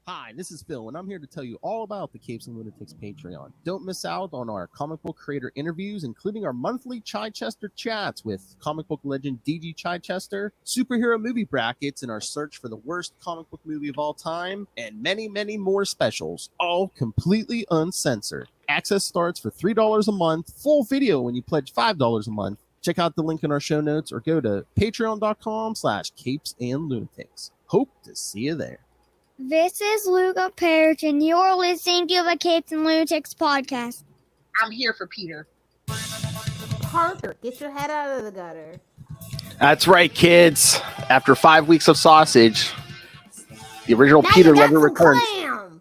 Hi, this is Phil, and I'm here to tell you all about the Capes and Lunatics Patreon. Don't miss out on our comic book creator interviews, including our monthly Chichester chats with comic book legend DG Chichester, superhero movie brackets in our search for the worst comic book movie of all time, and many, many more specials, all completely uncensored. Access starts for $3 a month, full video when you pledge $5 a month. Check out the link in our show notes or go to patreon.com/capesandlunatics. Hope to see you there. This is Luca Perich, and you're listening to the Capes and Lunatics podcast. I'm here for Peter. Parker, get your head out of the gutter. That's right, kids. After 5 weeks of sausage, the original Now Peter you got Lover some returns. clam.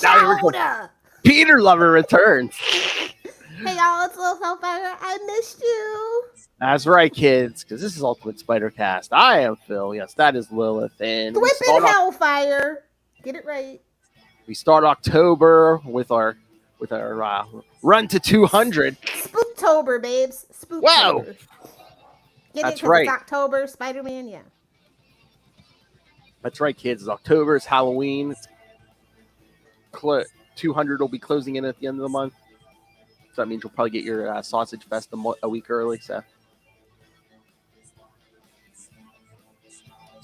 Now the original Chowder. Peter Lover returns. Hey y'all, it's Little Hellfire. I missed you. That's right, kids, because this is Ultimate Spider Cast. I am Phil. Yes, that is Lilith. And Whipping Hellfire. Get it right. we start October with our run to 200. Spooktober, babes. Spooktober. Wow. Get That's it? right. It's October. Spider-Man, yeah. That's right, kids. It's October. It's Halloween. 200 will be closing in at the end of the month. So that means you'll probably get your Sausage Fest a week early. So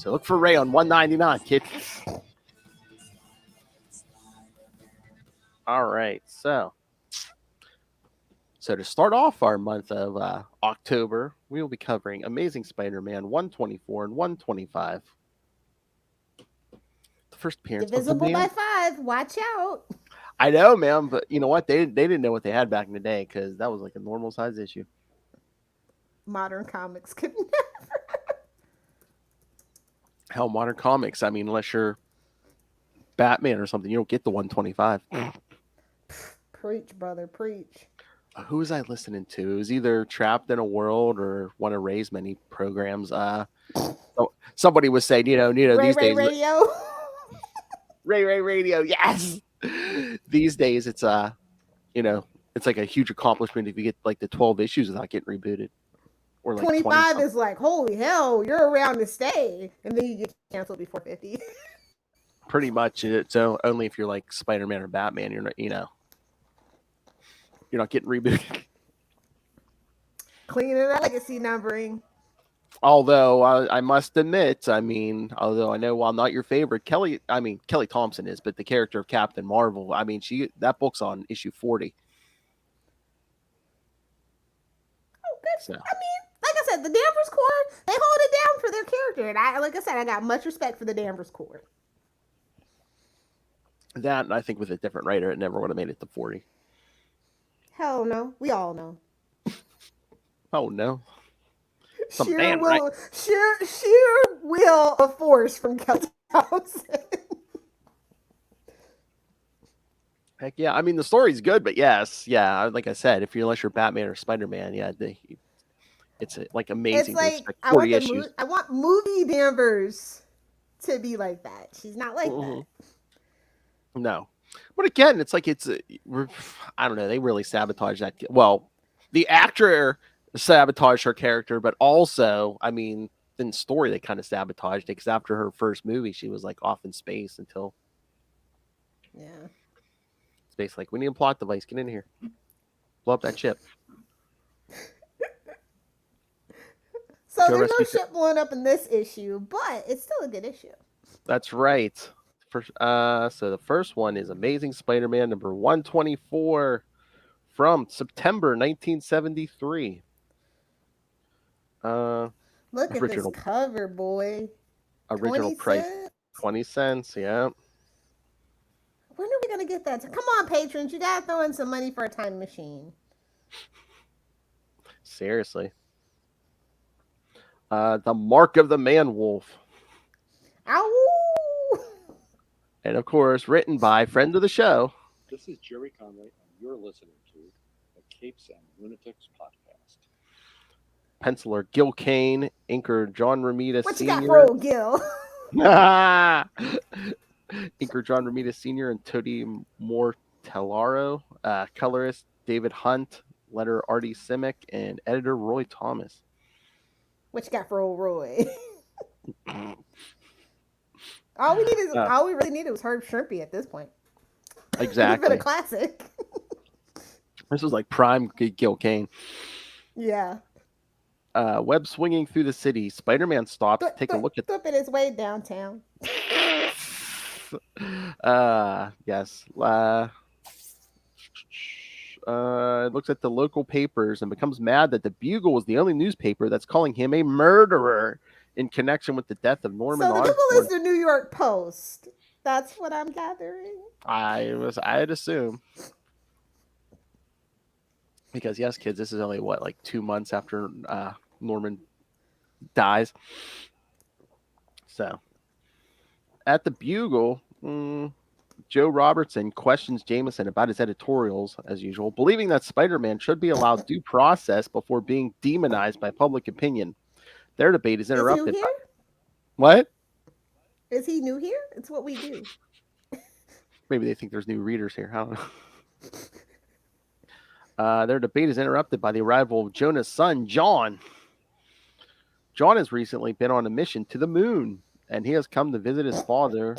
look for Ray on 199, kid. All right. So to start off our month of October, we will be covering Amazing Spider-Man 124 and 125. The first appearance. Divisible by 5. Watch out. I know, man, but you know what? They didn't know what they had back in the day because that was like a normal size issue. Modern comics could never. Hell, modern comics. I mean, unless you're Batman or something, you don't get the 125. Preach, brother, preach. Who was I listening to? It was either Trapped in a World or one of Ray's many programs. Somebody was saying, Ray these days. Radio. Ray Radio, yes. These days, it's it's like a huge accomplishment if you get like the 12 issues without getting rebooted. Or like 25 is like, holy hell, you're around to stay, and then you get canceled before 50. Pretty much. So only if you're like Spider-Man or Batman, you're not, you're not getting rebooted. Cleaning up legacy numbering. Although I must admit, although I know while not your favorite, Kelly Thompson is, but the character of Captain Marvel, that book's on issue 40. Oh, good. So. Like I said, the Danvers Corps, they hold it down for their character. And I got much respect for the Danvers Corps. That, and I think with a different writer, it never would have made it to 40. Hell no. We all know. Oh, no. Sheer will of force from Kelly Thompson. Heck yeah. The story's good, but yes. Yeah, like I said, unless you're Batman or Spider-Man, yeah, it's like amazing. It's like, I want movie Danvers to be like that. She's not like that. No. But again, it's like I don't know. They really sabotage that. Well, the actor sabotaged her character, but also, in the story, they kind of sabotaged it because after her first movie, she was like off in space until. Yeah. Space, like, we need a plot device. Get in here. Blow up that ship. So there's no ship blowing up in this issue, but it's still a good issue. That's right. So the first one is Amazing Spider-Man number 124 from September 1973. Look at this cover, boy. Original price, 20 cents, yeah. When are we going to get that? Come on, patrons. You got to throw in some money for a time machine. Seriously. The Mark of the Man-Wolf. Ow! And, of course, written by friend of the show. This is Jerry Conway, and you're listening to the Capes and Lunatics podcast. Penciler Gil Kane, inker John Romita what Sr. What you got for old Gil? Inker John Romita Sr. and Tony Mortellaro. Colorist David Hunt. Letter Artie Simic. And editor Roy Thomas. What you got for old Roy? All we really needed was Herb Shrimpy at this point. It would have been Exactly. a classic. This was like prime Gil Kane. Yeah. Web swinging through the city. Spider-Man stops to take a look at. Flipping his way downtown. Yes. Looks at the local papers and becomes mad that the Bugle is the only newspaper that's calling him a murderer in connection with the death of Norman So the Osborn. Bugle is the New York Post. That's what I'm gathering. I'd assume. Because yes, kids, this is only like 2 months after Norman dies. So at the Bugle, Joe Robertson questions Jameson about his editorials, as usual, believing that Spider-Man should be allowed due process before being demonized by public opinion. Their debate is interrupted. Is he new here? What? Is he new here? It's what we do. Maybe they think there's new readers here. I don't know. Their debate is interrupted by the arrival of Jonah's son, John. John has recently been on a mission to the moon, and he has come to visit his father.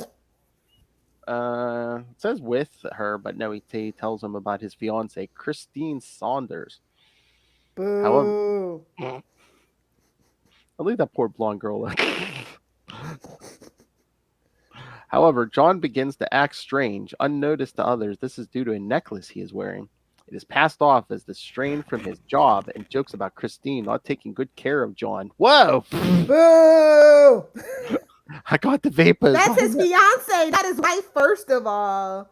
It says with her, but no, he tells him about his fiancée, Christine Saunders. Boo. However, I'll leave that poor blonde girl alone. However, John begins to act strange, unnoticed to others. This is due to a necklace he is wearing. It is passed off as the strain from his job and jokes about Christine not taking good care of John. Whoa! Boo! I got the vapors. That's his fiance, not his wife, first of all.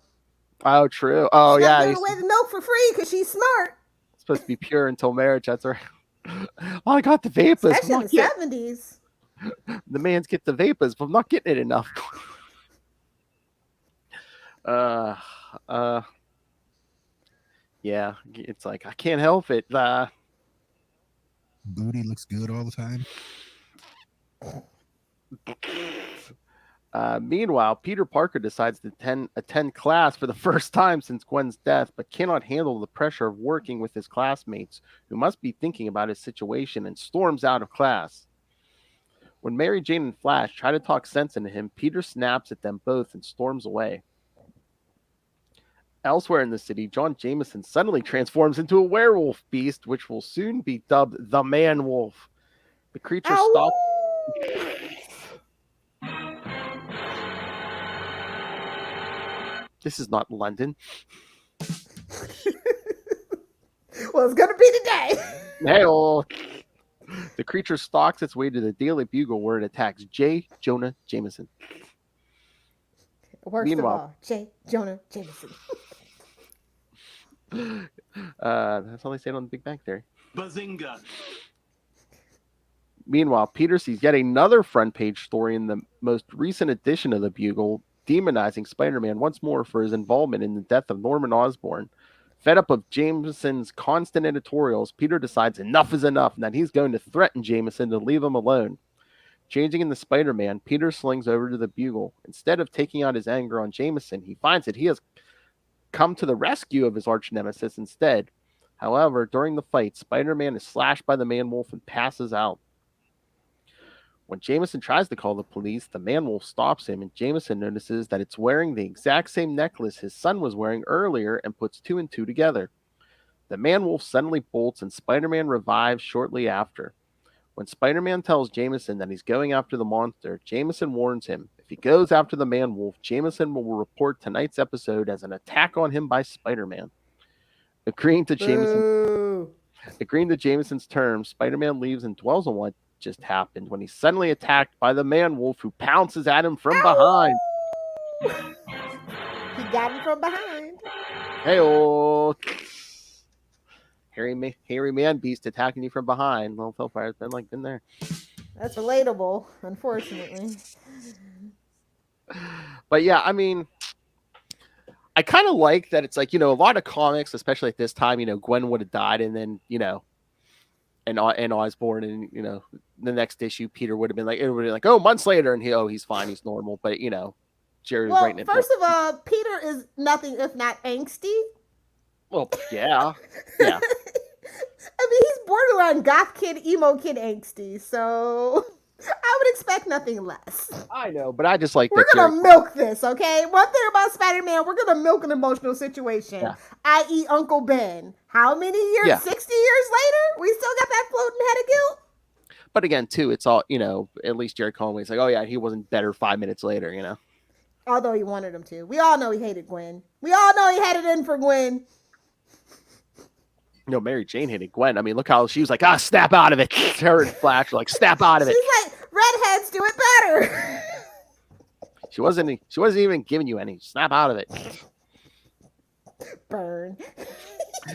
Oh, true. Oh, She's yeah. not giving away the milk for free because she's smart. It's supposed to be pure until marriage. That's right. Oh, I got the vapors. Especially in the 70s. The man's get the vapors, but I'm not getting it enough. Yeah, it's like I can't help it. Booty looks good all the time. Meanwhile, Peter Parker decides to attend class for the first time since Gwen's death, but cannot handle the pressure of working with his classmates, who must be thinking about his situation, and storms out of class. When Mary Jane and Flash try to talk sense into him, Peter snaps at them both and storms away. Elsewhere in the city, John Jameson suddenly transforms into a werewolf beast, which will soon be dubbed the Man-Wolf. The creature stalks. This is not London. Well, it's gonna be today. Hey-oh. The creature stalks its way to the Daily Bugle, where it attacks J. Jonah Jameson. Worst of all, J. Jonah Jameson. That's all they say on the Big Bang Theory. Bazinga. Meanwhile, Peter sees yet another front page story in the most recent edition of the Bugle, demonizing Spider-Man once more for his involvement in the death of Norman Osborn. Fed up of Jameson's constant editorials, Peter decides enough is enough and that he's going to threaten Jameson to leave him alone. Changing into Spider-Man, Peter slings over to the Bugle. Instead of taking out his anger on Jameson, he finds that he has come to the rescue of his arch nemesis instead. However, during the fight, Spider-Man is slashed by the Man-Wolf and passes out. When Jameson tries to call the police, the Man-Wolf stops him, and Jameson notices that it's wearing the exact same necklace his son was wearing earlier and puts two and two together. The Man-Wolf suddenly bolts, and Spider-Man revives shortly after. When Spider-Man tells Jameson that he's going after the monster, Jameson warns him, if he goes after the Man-Wolf, Jameson will report tonight's episode as an attack on him by Spider-Man. Agreeing to Jameson's terms, Spider-Man leaves and dwells on what just happened when he's suddenly attacked by the Man-Wolf, who pounces at him from behind. He got him from behind. Hey-oh. Hairy man beast attacking you from behind. Well, so far it's been there. That's relatable, unfortunately. But yeah, I mean, I kind of like that it's like, a lot of comics, especially at this time, Gwen would have died, and then, and Osborn, and, the next issue, Peter would have been like, it would be like, oh, months later, and he's fine, he's normal. But, Jerry was writing it. First of all, Peter is nothing if not angsty. Well, yeah. Yeah. I mean, he's borderline goth kid, emo kid angsty, so... I would expect nothing less. I know, but I just like We're that. gonna milk this, okay? One thing about Spider-Man, we're gonna milk an emotional situation, Yeah. i.e., Uncle Ben. How many years? Yeah. 60 years later, we still got that floating head of guilt. But again, too, it's all, at least Jerry Conway's like, oh yeah, he wasn't better 5 minutes later. Although he wanted him to. We all know he hated Gwen. We all know he had it in for Gwen. Mary Jane hated Gwen. I mean, look how she was like, snap out of it. Her and Flash were like, snap out of it. She's like, redheads do it better. She wasn't even giving you any. Snap out of it. Burn.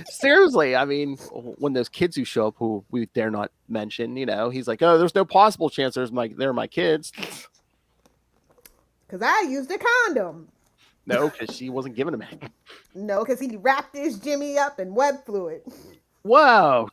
Seriously, I mean, when those kids who show up who we dare not mention, he's like, oh, there's no possible chance they're my kids. Because I used a condom. No, because she wasn't giving him any. No, because he wrapped his Jimmy up in web fluid. Whoa.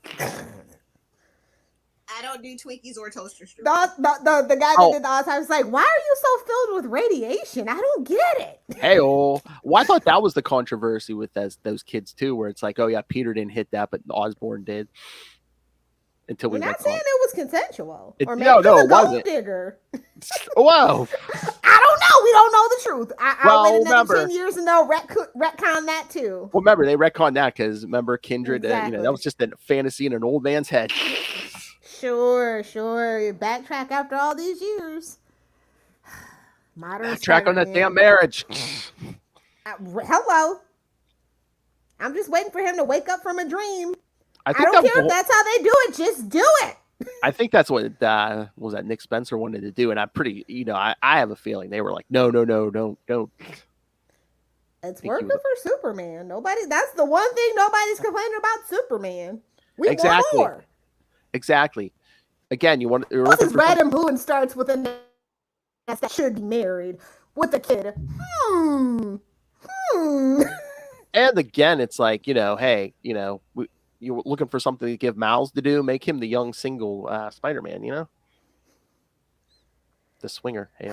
I don't do Twinkies or toaster strudel. The guy that did the Alzheimer's was like, why are you so filled with radiation? I don't get it. Hey, well, I thought that was the controversy with those kids too, where it's like, oh yeah, Peter didn't hit that, but Osborn did. Until We're we not saying it was consensual. Or maybe no, it it wasn't. Digger. Whoa. I don't know. We don't know the truth. I'll wait another 10 years and they'll retcon that too. Well, remember, they retconned that because remember Kindred, Exactly. that was just a fantasy in an old man's head. Sure. You backtrack after all these years. Modern Backtrack on that Spider-Man. damn marriage. Hello. I'm just waiting for him to wake up from a dream. I think don't care if that's how they do it. Just do it. I think that's what was that Nick Spencer wanted to do, and I'm pretty, I have a feeling they were like, no, don't. It's working for Superman. That's the one thing nobody's complaining about Superman. We want more. Exactly. Again, you're This looking is for red and blue and starts with a that should be married with a kid. And again, it's like, hey, you're looking for something to give Miles to do, make him the young single Spider-Man, the swinger. Hey,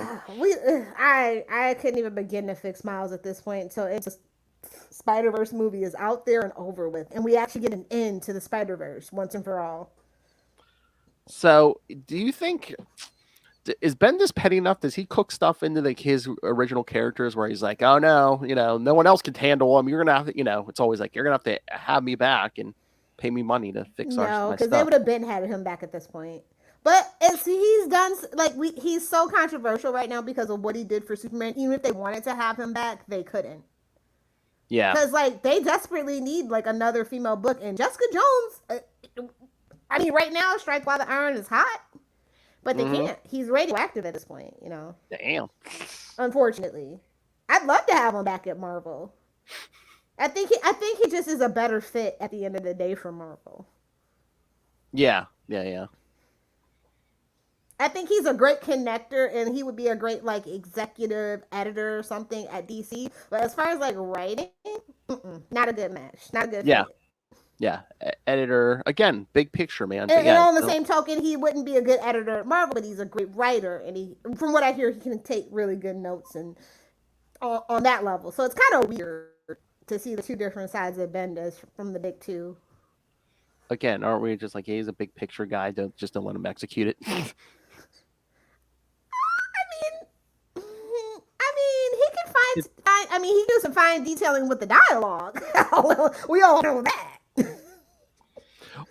I couldn't even begin to fix Miles at this point. So it's just Spider-Verse movie is out there and over with, and we actually get an end to the Spider-Verse once and for all. So, do you think is Ben just petty enough? Does he cook stuff into his original characters where he's like, oh no, no one else can handle him. You're gonna have to, it's always like you're gonna have to have me back and pay me money to fix my stuff. Because they would have had him back at this point. But he's done he's so controversial right now because of what he did for Superman. Even if they wanted to have him back, they couldn't. Yeah, because they desperately need another female book, and Jessica Jones. I mean, right now, Strike While the Iron is hot, but they can't. He's radioactive at this point, Damn. Unfortunately, I'd love to have him back at Marvel. I think he just is a better fit at the end of the day for Marvel. Yeah. I think he's a great connector, and he would be a great executive editor or something at DC. But as far as writing, not a good match. Not a good fit. Yeah, editor again, big picture, man. And on the same token, he wouldn't be a good editor at Marvel, but he's a great writer, and from what I hear, he can take really good notes and on that level. So it's kind of weird to see the two different sides of Bendis from the big two. Again, aren't we just like, hey, he's a big picture guy? Don't let him execute it. He do some fine detailing with the dialogue. We all know that.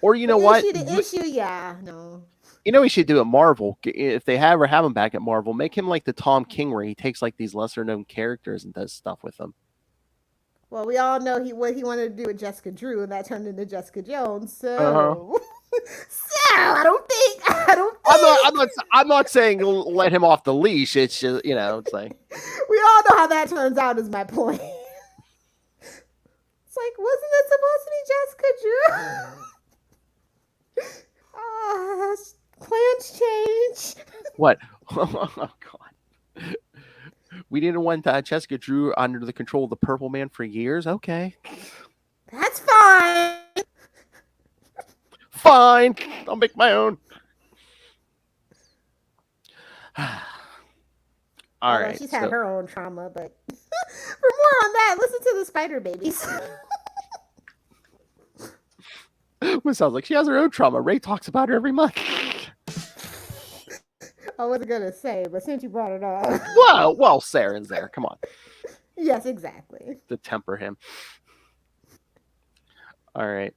Or what? Issue, yeah, no. We should do at Marvel if they have him back at Marvel. Make him like the Tom King, where he takes these lesser known characters and does stuff with them. Well, we all know what he wanted to do with Jessica Drew, and that turned into Jessica Jones. So, I don't think. I'm not saying let him off the leash. It's just it's like we all know how that turns out. Is my point. It's like, wasn't it supposed to be Jessica Drew? Plans change. What? Oh God. We didn't want Jessica Drew under the control of the Purple Man for years. Okay. That's fine. Fine. I'll make my own. All right. She's had her own trauma, but for more on that, listen to the Spider Babies. It sounds like she has her own trauma. Ray talks about her every month. I wasn't gonna say, but since you brought it up, Well, Saren's there. Come on, yes, exactly. to temper him. All right.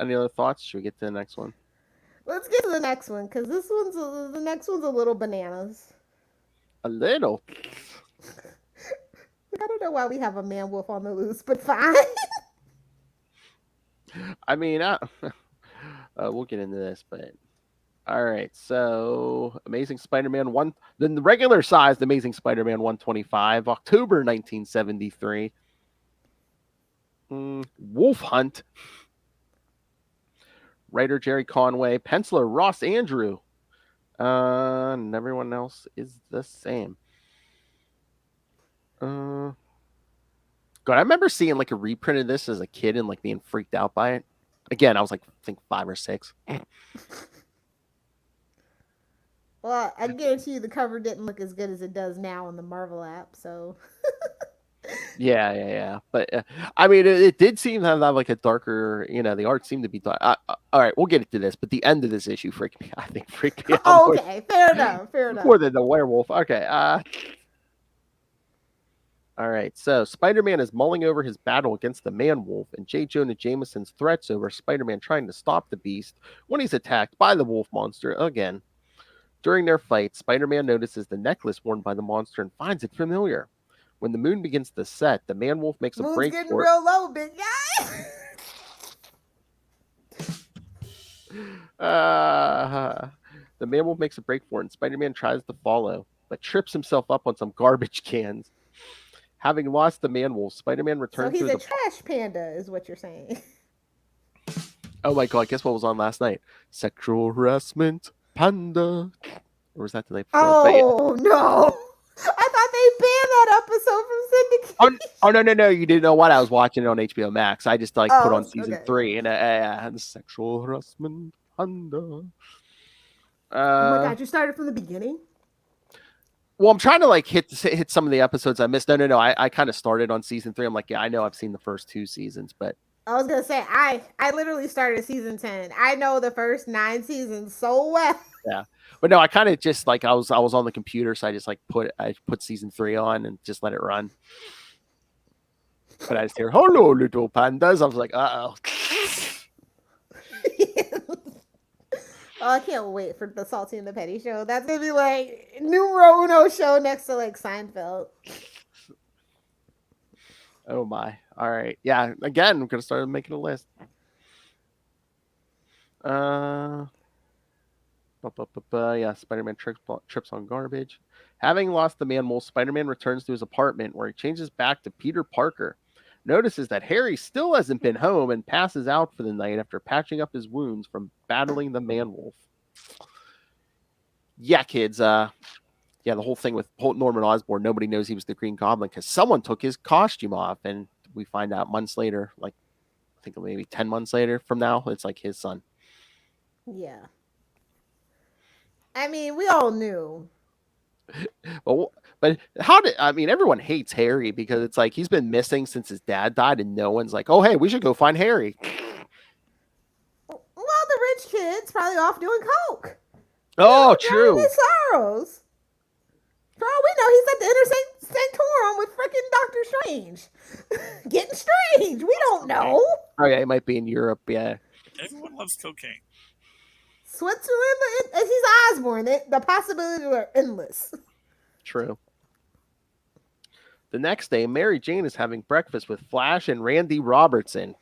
Any other thoughts? Should we get to the next one? Let's get to the next one because the next one's a little bananas. A little. I don't know why we have a man wolf on the loose, but fine. I mean, we'll get into this, but all right. So, Amazing Spider-Man 1, the regular sized Amazing Spider-Man 125, October 1973. Wolf Hunt. Writer Jerry Conway, penciler Ross Andrew. And everyone else is the same. God, I remember seeing like a reprint of this as a kid and like being freaked out by it. Again, I was like, I think 5 or 6. Well, I guarantee you the cover didn't look as good as it does now on the Marvel app. So Yeah. But I mean, it did seem to have like a darker, the art seemed to be dark. All right, we'll get into this, but the end of this issue freaked me. I think freaked me out. oh, okay, fair enough. More than the werewolf. Okay. All right. So Spider-Man is mulling over his battle against the Man-Wolf and J. Jonah Jameson's threats over Spider-Man trying to stop the Beast when he's attacked by the Wolf monster again. During their fight, Spider-Man notices the necklace worn by the monster and finds it familiar. When the moon begins to set, the Man-Wolf makes a Moon's break getting for it. real low, big guy. The Man-Wolf makes a break for it, and Spider-Man tries to follow, but trips himself up on some garbage cans. Having lost the Man-Wolf, Spider-Man So returns he's to a trash panda, is what you're saying. Oh my god, guess what was on last night? Sexual harassment, panda. Or was that the night before? Oh, no. I thought they banned that episode from Syndicate. Oh no! You didn't know what I was watching it on HBO Max. I just put on season okay. 3 and the sexual harassment panda. Oh my god, you started from the beginning? Well, I'm trying to like hit some of the episodes I missed. No. I kind of started on season 3. I'm like, yeah, I know I've seen the first 2 seasons, but I was gonna say I literally started season 10. I know the first 9 seasons so well. Yeah, but no, I kind of just like I was on the computer, so I just like put season 3 on and just let it run. But I just hear "Hello, little pandas." I was like, "Uh oh." Oh, I can't wait for the Salty and the Petty show. That's gonna be like numero uno show next to like Seinfeld. Oh my! All right, yeah. Again, I'm gonna start making a list. Yeah. Spider-Man trips on garbage. Having lost the Man-Wolf, Spider-Man returns to his apartment where he changes back to Peter Parker. Notices that Harry still hasn't been home and passes out for the night after patching up his wounds from battling the Man-Wolf. Yeah, kids. The whole thing with Norman Osborn, nobody knows he was the Green Goblin because someone took his costume off, and we find out months later, like I think maybe 10 months later from now, it's like his son. Yeah. I mean, we all knew. But everyone hates Harry because it's like he's been missing since his dad died, and no one's like, oh, hey, we should go find Harry. Well, the rich kid's probably off doing coke. Oh, true. His sorrows. For all we know, he's at the Inner Sanctorum with freaking Doctor Strange. Getting strange. We don't know. Oh, yeah, he might be in Europe, yeah. Everyone loves cocaine. Switzerland, he's Osborn. The possibilities are endless. True. The next day, Mary Jane is having breakfast with Flash and Randy Robertson.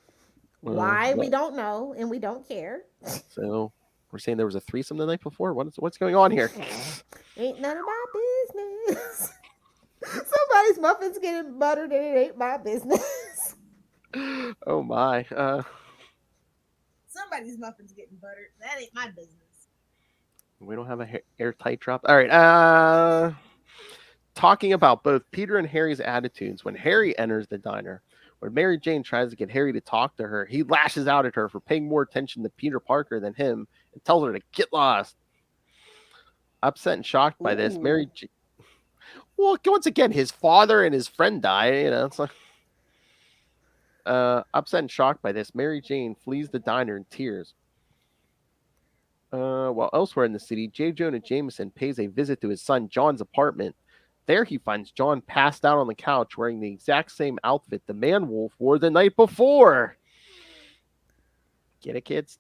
Why? We don't know, and we don't care. So, we're saying there was a threesome the night before? What's going on here? Ain't none of my business. Somebody's muffin's getting buttered, and it ain't my business. Oh, my. Somebody's muffin's getting buttered. That ain't my business. We don't have a airtight drop. All right. Talking about both Peter and Harry's attitudes when Harry enters the diner. When Mary Jane tries to get Harry to talk to her, he lashes out at her for paying more attention to Peter Parker than him and tells her to get lost. Upset and shocked by this, Mary Jane... Well, once again, his father and his friend die. It's like... upset and shocked by this, Mary Jane flees the diner in tears. While elsewhere in the city, J. Jonah Jameson pays a visit to his son John's apartment. There he finds John passed out on the couch wearing the exact same outfit the man wolf wore the night before. Get it, kids?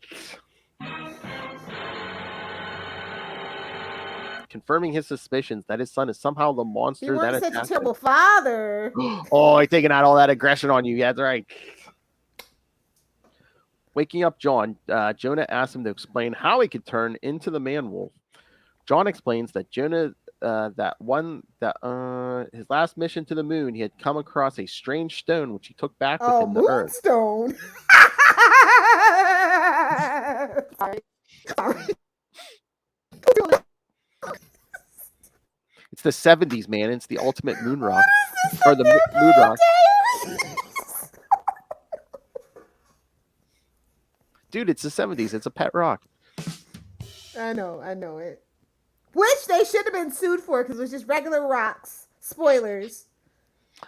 Confirming his suspicions that his son is somehow the He monster that wasn't such a attacked terrible him. father. Oh, he's taking out all that aggression on you. Yeah, that's right. Waking up John, Jonah asks him to explain how he could turn into the man wolf. John explains that Jonah, his last mission to the moon, he had come across a strange stone which he took back with him to Earth. Moonstone. Sorry. It's the 70s, man. It's the ultimate moon rock. Or the moon rock. Dude, it's the 70s. It's a pet rock. I know it. Which they should have been sued for because it was just regular rocks. Spoilers.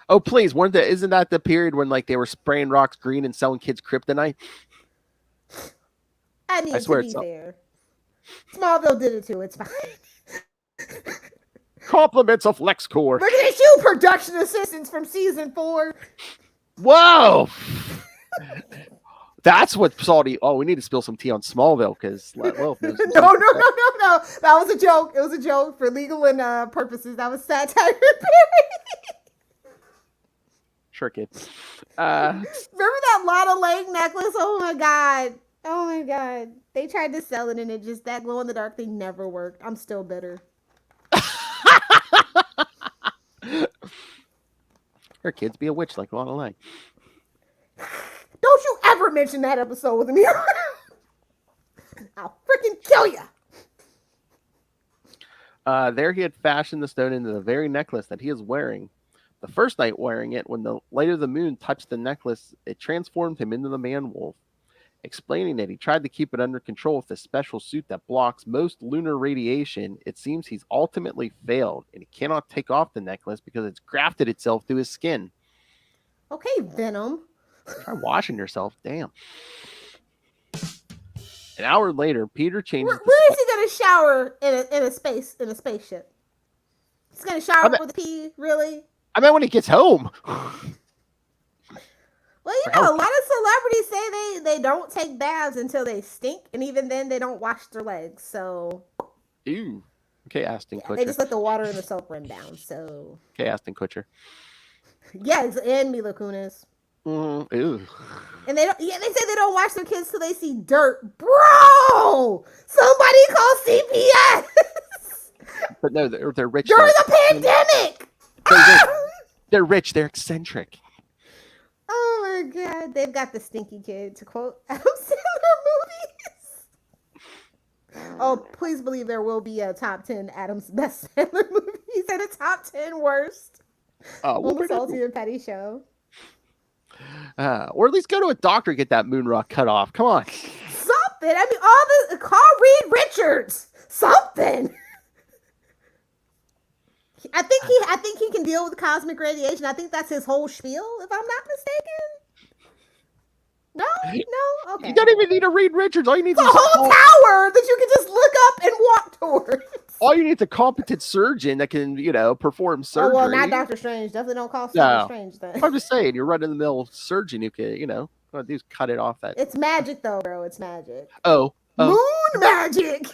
Oh, please. Isn't that the period when like they were spraying rocks green and selling kids kryptonite? I swear to be fair. Smallville did it too. It's fine. Compliments of LexCorp. Look at this, you production assistants from season 4. Whoa! That's what salty. Oh, we need to spill some tea on Smallville because No. That was a joke. It was a joke for legal and purposes. That was satire. Sure, kid. Remember that Lana Lake necklace? Oh my god. They tried to sell it and it just, that glow in the dark thing never worked. I'm still bitter. Her kids be a witch like Lana Lang. Don't you ever mention that episode with me. I'll freaking kill you. There he had fashioned the stone into the very necklace that he is wearing. The first night wearing it, when the light of the moon touched the necklace, it transformed him into the man wolf. Explaining that he tried to keep it under control with a special suit that blocks most lunar radiation, it seems he's ultimately failed, and he cannot take off the necklace because it's grafted itself to his skin. Okay, Venom. Try washing yourself. Damn. An hour later, Peter changes. Where is he gonna shower in a spaceship? He's gonna shower with a pee, really? I meant when he gets home. Well, you know, a lot of celebrities say they don't take baths until they stink, and even then they don't wash their legs. So, Ew. Okay, Ashton Kutcher. They just let the water and the soap run down. So, Okay, Ashton Kutcher. Yes, and Mila Kunis. Ew. And they don't. Yeah, they say they don't wash their kids till they see dirt. Bro, somebody call CPS. But no, they're rich. During the pandemic. They're rich. They're eccentric. Oh my god, they've got the stinky kid, to quote Adam Sandler movies. Oh, please believe there will be a top 10 Adam's best Sandler movies and a top 10 worst. On the Salty and Petty show. Or at least go to a doctor, get that moon rock cut off. Come on. Something. I mean, call Reed Richards. Something. I think he can deal with cosmic radiation. I think that's his whole spiel, if I'm not mistaken. No? Okay. You don't even need a Reed Richards. All you need is a whole tower that you can just look up and walk towards. All you need is a competent surgeon that can, perform surgery. Oh, well, not Dr. Strange. Definitely don't call Dr. Strange then. I'm just saying, you're run-of-the-mill surgeon who can, all I do is cut it off. It's magic, though, bro. It's magic. Oh. Moon magic!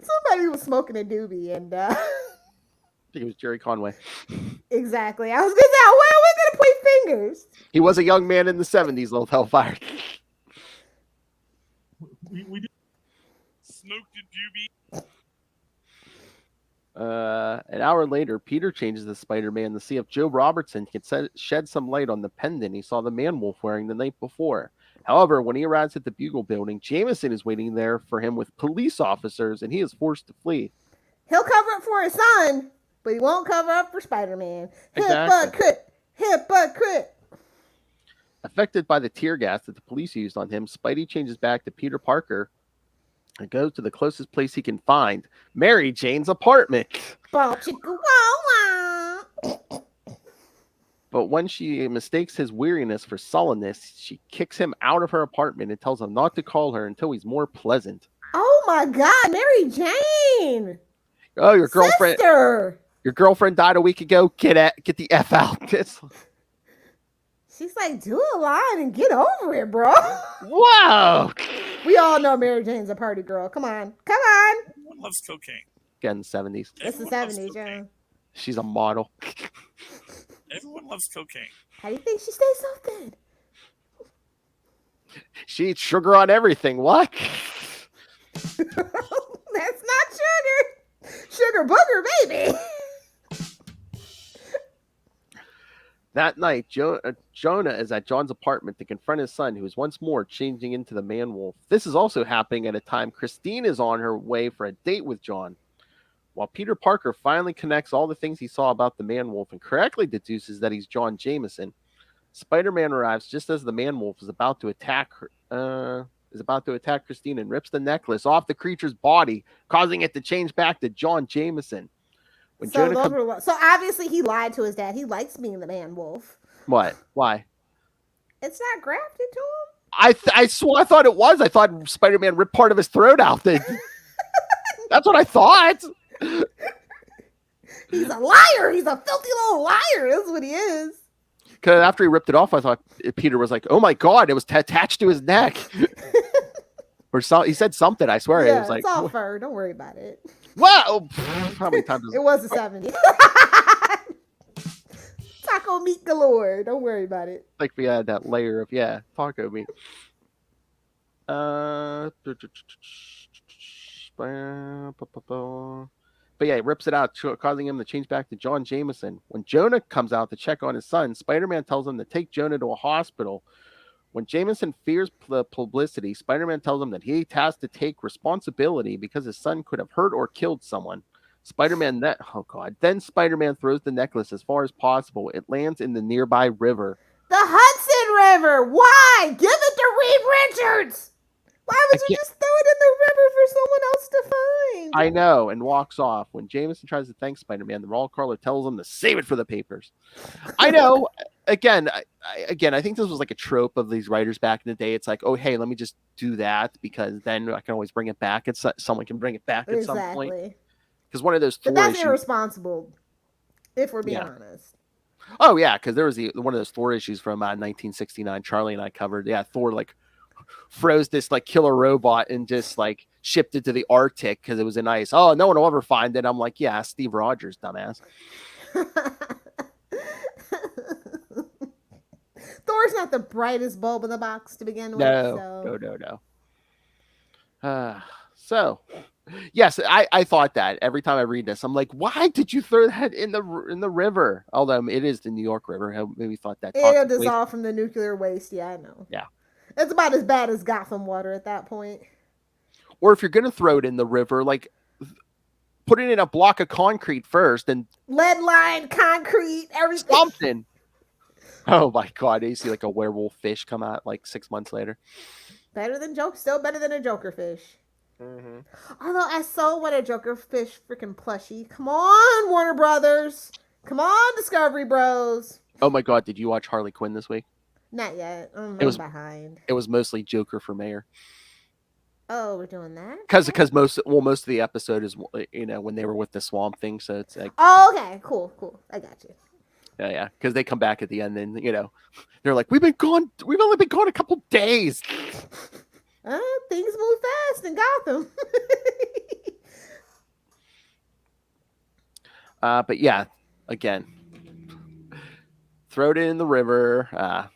Somebody was smoking a doobie, and I think it was Jerry Conway. Exactly. I was gonna say, where are we gonna point fingers? He was a young man in the 70s, little hellfire. We did smoked a doobie. An hour later, Peter changes to Spider-Man to see if Joe Robertson can shed some light on the pendant he saw the man-wolf wearing the night before. However, when he arrives at the Bugle building, Jameson is waiting there for him with police officers, and he is forced to flee. He'll cover up for his son, but he won't cover up for Spider-Man. Exactly. Hypocrite. Affected by the tear gas that the police used on him, Spidey changes back to Peter Parker and goes to the closest place he can find, Mary Jane's apartment. Ball chicka wow wow. But when she mistakes his weariness for sullenness, she kicks him out of her apartment and tells him not to call her until he's more pleasant. Oh my God, Mary Jane! Oh, your girlfriend! Sister! Your girlfriend died a week ago. Get the F out. She's like, do a line and get over it, bro. Whoa! We all know Mary Jane's a party girl. Come on. Everyone loves cocaine. Again, 70s. It's the Everyone loves 70s, yeah. cocaine. She's a model. Everyone loves cocaine. How do you think she stays so thin? She eats sugar on everything. What? That's not sugar. Sugar booger, baby. That night, Jonah is at John's apartment to confront his son, who is once more changing into the man-wolf. This is also happening at a time Christine is on her way for a date with John. While Peter Parker finally connects all the things he saw about the man-wolf and correctly deduces that he's John Jameson, Spider-Man arrives just as the man-wolf is about to attack Christine and rips the necklace off the creature's body, causing it to change back to John Jameson. When So, Jonah so obviously he lied to his dad. He likes being the man wolf. What? Why? It's not grafted to him. I thought it was. I thought Spider-Man ripped part of his throat out. That's what I thought. He's a liar. He's a filthy little liar. That's what he is. Because after he ripped it off, I thought Peter was like, "Oh my God, it was attached to his neck," or so. He said something. I swear, Yeah, it was like, it's all fur. Don't worry about it. "Whoa!" How many times? It was the 70s. Taco meat galore. Don't worry about it. Like we had that layer of taco meat. But yeah, he rips it out, causing him to change back to John Jameson. When Jonah comes out to check on his son, Spider-Man tells him to take Jonah to a hospital. When Jameson fears the publicity, Spider-Man tells him that he has to take responsibility because his son could have hurt or killed someone. Then Spider-Man throws the necklace as far as possible. It lands in the nearby river. The Hudson River. Why? Give it to Reed Richards. Why would you just throw it in the river for someone else to find? I know, and walks off. When Jameson tries to thank Spider-Man, the Raw Caller tells him to save it for the papers. I know. Again, I think this was like a trope of these writers back in the day. It's like, oh, hey, let me just do that because then I can always bring it back. Someone can bring it back at some point. Because one of those Thor but that's issues, irresponsible, if we're being honest. Oh yeah, because there was one of those Thor issues from 1969. Charlie and I covered. Yeah, Thor like froze this like killer robot and just like shipped it to the Arctic because it was in ice. Oh, no one will ever find it. I'm like, yeah, Steve Rogers, dumbass. Thor's not the brightest bulb in the box to begin with. No. So, yes, I thought that every time I read this, I'm like, why did you throw that in the river? Although it is the New York River. I maybe thought that it'll dissolve from the nuclear waste. Yeah, I know. Yeah, it's about as bad as Gotham water at that point. Or if you're gonna throw it in the river, like put it in a block of concrete first and lead line, concrete, everything. Something. Oh my God! You see like a werewolf fish come out like 6 months later. Still better than a Joker fish. Mm-hmm. Although I so want a Joker fish freaking plushie. Come on, Warner Brothers. Come on, Discovery Bros. Oh my God! Did you watch Harley Quinn this week? Not yet. I'm behind. It was mostly Joker for mayor. Oh, we're doing that? Because most of the episode is when they were with the Swamp Thing, so it's like. Oh, okay, cool. I got you. Yeah, because they come back at the end and they're like, we've only been gone a couple days. Things move fast in Gotham. But yeah, again, throw it in the river.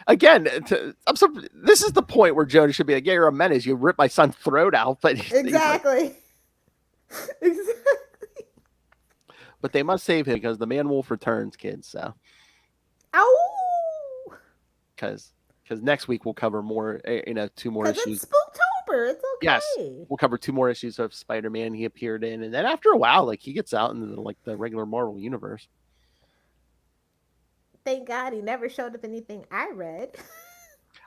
Again, this is the point where Jonah should be like, yeah, you're a menace. You ripped my son's throat out. But exactly. Exactly. But they must save him because the man wolf returns, kids. So. Ow! Because next week we'll cover more, 2 more issues. It's Spooktober. It's okay. Yes, we'll cover 2 more issues of Spider-Man he appeared in, and then after a while, like he gets out into the regular Marvel universe. Thank God he never showed up in anything I read.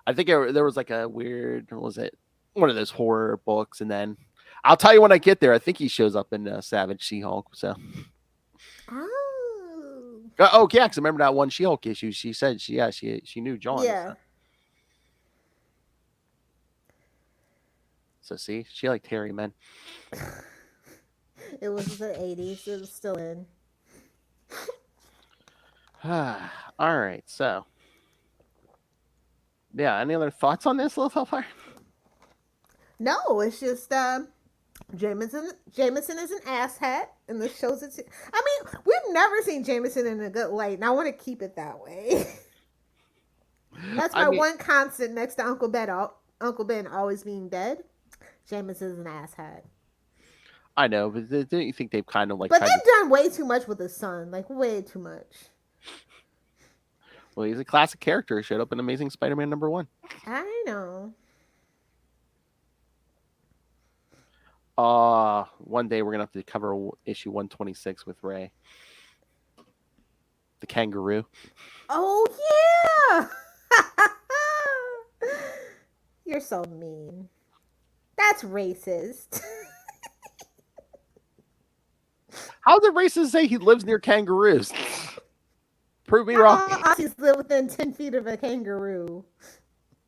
I think there was like a weird, one of those horror books, and then I'll tell you when I get there. I think he shows up in Savage She-Hulk. So. Oh. Oh yeah, because remember that one She-Hulk issue? She said she knew John. Yeah. So see, she liked hairy men. It was the 80s. It was still in. All right, so yeah, any other thoughts on this, Lilith Hellfire? No, it's just Jameson is an asshat, and this shows it. I mean, we've never seen Jameson in a good light, and I want to keep it that way. That's my one constant next to Uncle Ben always being dead. Jameson's an asshat. I know, but don't you think they've kind of like? But they've done way too much with his son, like way too much. Well, he's a classic character. He showed up in Amazing Spider-Man #1. I know. One day we're gonna have to cover issue 126 with Ray, the kangaroo. Oh yeah. You're so mean. That's racist. How's it racist to say he lives near kangaroos? Prove me wrong. Aussies live within 10 feet of a kangaroo.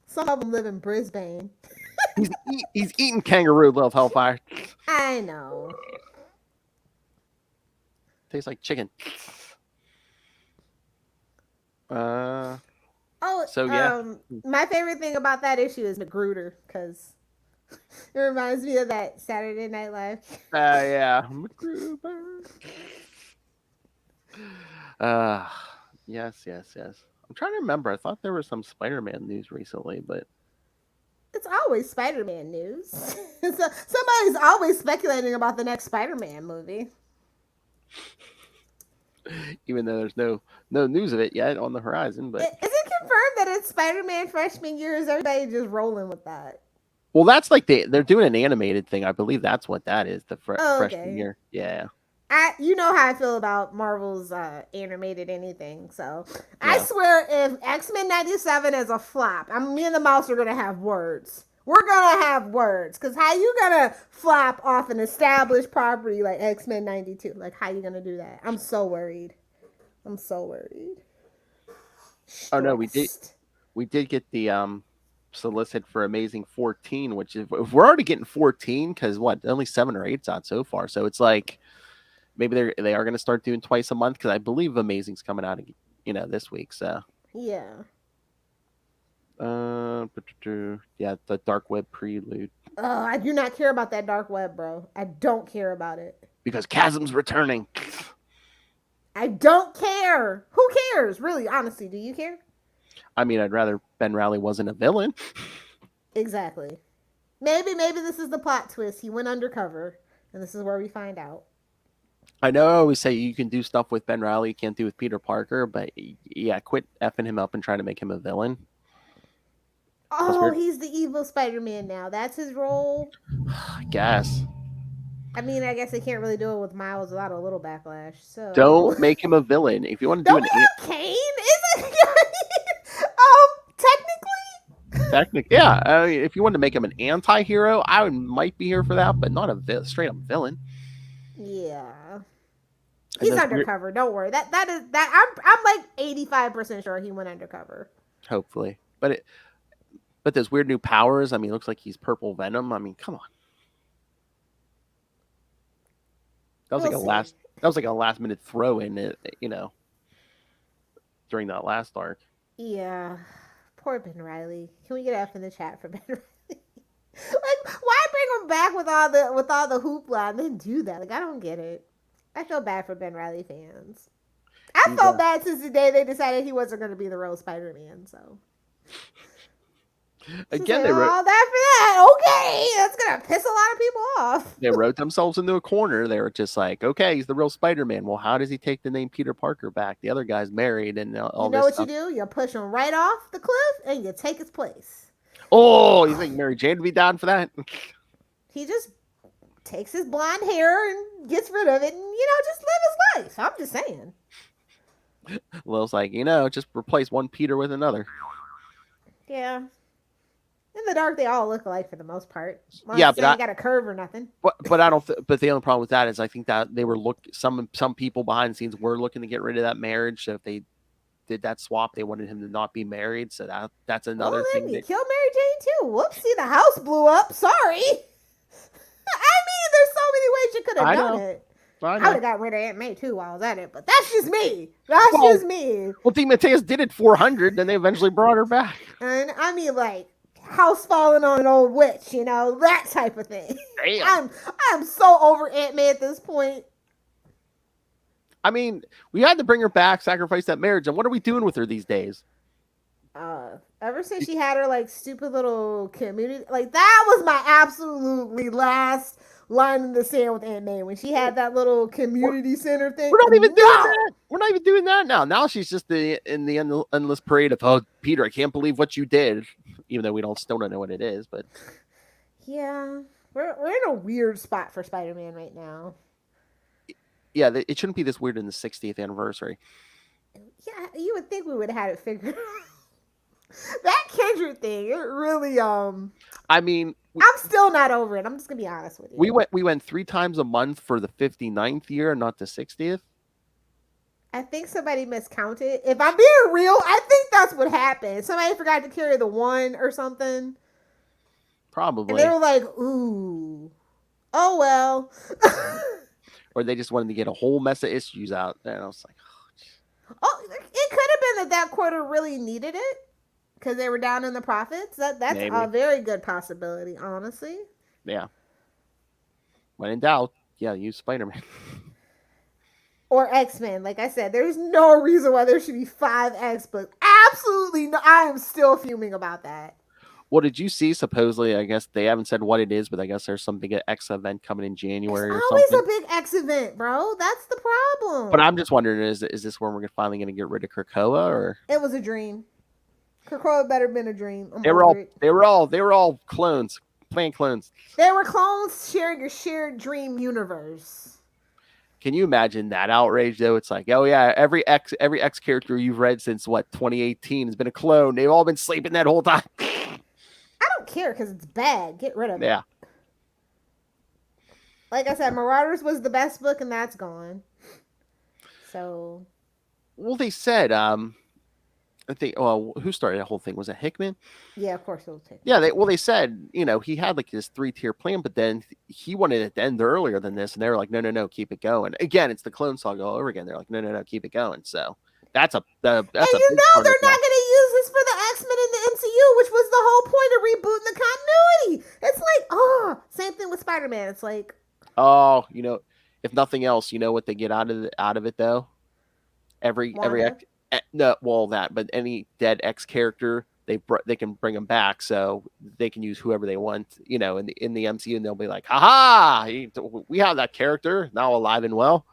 Some of them live in Brisbane. He's eating kangaroo, Lilith Hellfire. I know. Tastes like chicken. Oh, so yeah. My favorite thing about that issue is Magruder, because it reminds me of that Saturday Night Live. Yeah. Magruder. Yes. I'm trying to remember. I thought there was some Spider-Man news recently, but it's always Spider-Man news. So somebody's always speculating about the next Spider-Man movie. Even though there's no news of it yet on the horizon, but is it confirmed that it's Spider-Man freshman year? Is everybody just rolling with that? Well, that's like they're doing an animated thing. I believe that's what that is. The freshman year. Yeah. You know how I feel about Marvel's animated anything. So yeah. I swear, if X-Men 97 is a flop, me and the mouse are gonna have words. We're gonna have words, because how you gonna flop off an established property like X-Men 92? Like, how you gonna do that? I'm so worried. Stressed. Oh no, we did get the solicit for Amazing 14, which if we're already getting 14, because only 7 or 8's out so far, so it's like maybe they are going to start doing twice a month, because I believe Amazing's coming out this week. So yeah. Yeah, the Dark Web Prelude. Oh, I do not care about that Dark Web, bro. I don't care about it. Because Chasm's returning. I don't care. Who cares? Really, honestly, do you care? I mean, I'd rather Ben Reilly wasn't a villain. Exactly. Maybe this is the plot twist. He went undercover, and this is where we find out. I know I always say you can do stuff with Ben Reilly you can't do with Peter Parker, but yeah, quit effing him up and trying to make him a villain. Oh, he's the evil Spider-Man now. That's his role? I guess. I mean, I guess they can't really do it with Miles without a little backlash. So don't make him a villain. If you want to do Kane, is it? Technically, yeah. I mean, if you want to make him an anti-hero, I might be here for that, but not a straight-up villain. Yeah. He's undercover. Don't worry. That is that. I'm like 85% sure he went undercover. Hopefully, but those weird new powers. I mean, it looks like he's Purple Venom. I mean, come on. That was like a last minute throw in it, during that last arc. Yeah. Poor Ben Reilly. Can we get F in the chat for Ben Reilly? Like, why bring him back with all the hoopla and then do that? Like, I don't get it. I feel bad for Ben Reilly fans. I felt bad since the day they decided he wasn't going to be the real Spider-Man. So again, they wrote all that for that. Okay, that's gonna piss a lot of people off. They wrote themselves into a corner. They were just like, okay, he's the real Spider-Man. Well, how does he take the name Peter Parker back? The other guy's married, and all this. You know what you do? You push him right off the cliff, and you take his place. Oh, you think Mary Jane would be down for that? He just takes his blonde hair and gets rid of it, and just live his life. I'm just saying. Lil's like, just replace one Peter with another. Yeah. In the dark, they all look alike for the most part. Yeah, they but ain't got a curve or nothing. But I don't. But the only problem with that is I think that they were some people behind the scenes were looking to get rid of that marriage. So if they did that swap, they wanted him to not be married. So that's another Well, thing. then you killed Mary Jane too. Whoopsie, the house blew up. Sorry. I mean, there's so many ways you could have done it. I would have got rid of Aunt May too while I was at it, but that's just me. That's just me. Well, DeMatteis did it 400, then they eventually brought her back. And I mean, like, house falling on an old witch, you know, that type of thing. Damn. I'm so over Aunt May at this point. I mean, we had to bring her back, sacrifice that marriage, and what are we doing with her these days? Ever since she had her like stupid little community, like that was my absolutely last line in the sand with Aunt May when she had that little community center thing. We're not even doing that. We're not even doing that now. Now she's just in the endless parade of, oh, Peter, I can't believe what you did, even though we still don't know what it is. But yeah, we're in a weird spot for Spider-Man right now. Yeah, it shouldn't be this weird in the 60th anniversary. Yeah, you would think we would have had it figured out. That Kendrick thing, it really I mean, I'm still not over it. I'm just gonna be honest with you. We went 3 times a month for the 59th year, not the 60th. I think somebody miscounted. If I'm being real, I think that's what happened. Somebody forgot to carry the 1 or something. Probably. And they were like, ooh. Oh well. Or they just wanted to get a whole mess of issues out. And I was like, oh, it could have been that quarter really needed it. Because they were down in the profits. That's maybe a very good possibility, honestly. Yeah. When in doubt, yeah, use Spider-Man. Or X-Men. Like I said, there's no reason why there should be 5 X books. Absolutely no. I am still fuming about that. Well, did you see, supposedly, I guess they haven't said what it is, but I guess there's some big X event coming in January or something. Always a big X event, bro. That's the problem. But I'm just wondering, is this where we're finally going to get rid of Krakoa, or? It was a dream. Krakoa better been a dream. They were all clones, playing clones. They were clones sharing a shared dream universe. Can you imagine that outrage though? It's like, oh yeah, every X character you've read since 2018 has been a clone. They've all been sleeping that whole time. I don't care because it's bad. Get rid of it. Yeah. Like I said, Marauders was the best book, and that's gone. So. Well, they said, I think, well, who started that whole thing? Was it Hickman? Yeah, of course it was Hickman. Yeah, they said, he had like this 3-tier plan, but then he wanted it to end earlier than this, and they were like, no, keep it going. Again, it's the Clone Saga all over again. They're like, no, keep it going. So that's a they're not going to use this for the X-Men in the MCU, which was the whole point of rebooting the continuity. It's like, same thing with Spider-Man. It's like, if nothing else, you know what they get out of it though? Every X. No, well, but any dead X character, they can bring them back, so they can use whoever they want, in the MCU, and they'll be like, "Ha we have that character now alive and well."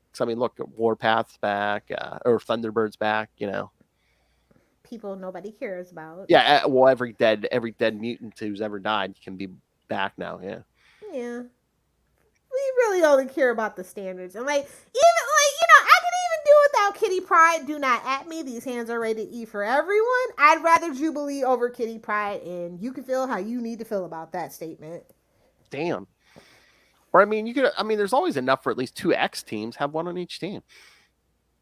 Because I mean, look, Warpath's back, or Thunderbird's back, People nobody cares about. Yeah, well, every dead mutant who's ever died can be back now. Yeah. Yeah. We really only care about the standards, and I can even do without Kitty Pryde. Do not at me. These hands are rated E for everyone. I'd rather Jubilee over Kitty Pryde, and you can feel how you need to feel about that statement. Damn. Or there's always enough for at least 2 X teams. Have one on each team.